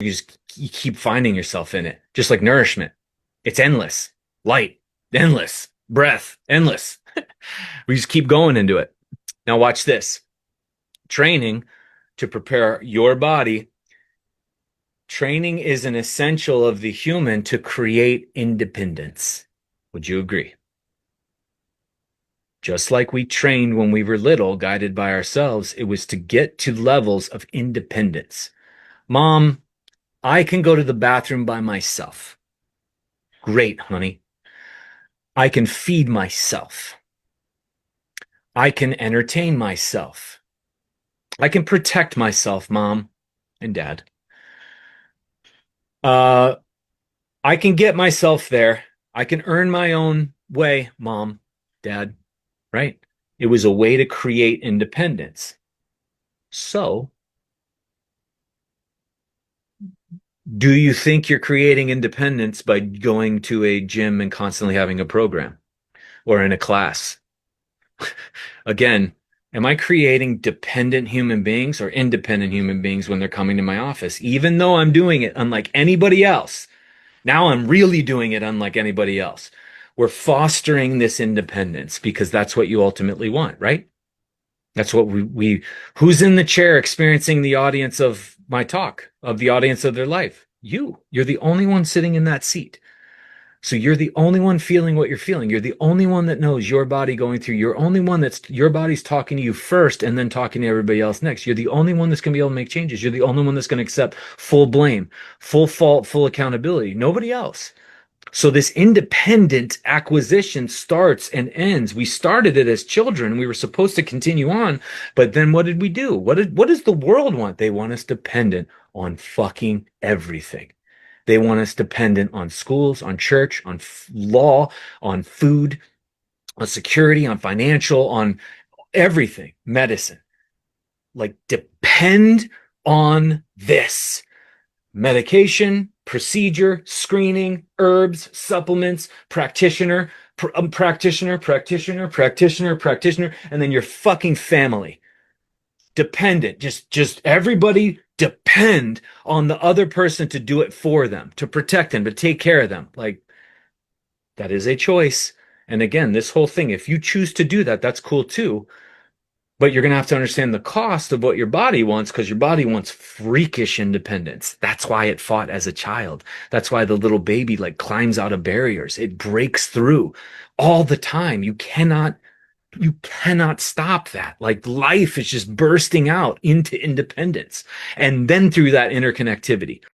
You keep finding yourself in it, just like nourishment. It's endless, light, endless, breath, endless. We just keep going into it. Now watch this. Training to prepare your body. Training is an essential of the human to create independence. Would you agree? Just like we trained when we were little, guided by ourselves, it was to get to levels of independence. Mom, I can go to the bathroom by myself. Great, honey. I can feed myself. I can entertain myself. I can protect myself, Mom and Dad. Uh, I can get myself there. I can earn my own way, Mom, Dad, right? It was a way to create independence. So, do you think you're creating independence by going to a gym and constantly having a program or in a class? Again, am I creating dependent human beings or independent human beings when they're coming to my office? Even though I'm doing it unlike anybody else, now I'm really doing it unlike anybody else. We're fostering this independence because that's what you ultimately want, right? That's what who's in the chair experiencing the audience of my talk, of the audience of their life? You're the only one sitting in that seat. So you're the only one feeling what you're feeling. You're the only one that knows your body going through. You're only one that's your body's talking to you first and then talking to everybody else next. You're the only one that's going to be able to make changes. You're the only one that's going to accept full blame, full fault, full accountability. Nobody else. So this independent acquisition starts and ends. We started it as children. We were supposed to continue on, but then what did we do? What does the world want? They want us dependent on fucking everything. They want us dependent on schools, on church, on law, on food, on security, on financial, on everything, medicine. Like depend on this. Medication, procedure, screening, herbs, supplements, practitioner, practitioner, and then your fucking family. Dependent. Just everybody depend on the other person to do it for them, to protect them, to take care of them. Like that is a choice. And again, this whole thing, if you choose to do that, that's cool too. But you're going to have to understand the cost of what your body wants because your body wants freakish independence. That's why it fought as a child. That's why the little baby like climbs out of barriers. It breaks through all the time. You cannot stop that. Like life is just bursting out into independence. And then through that interconnectivity.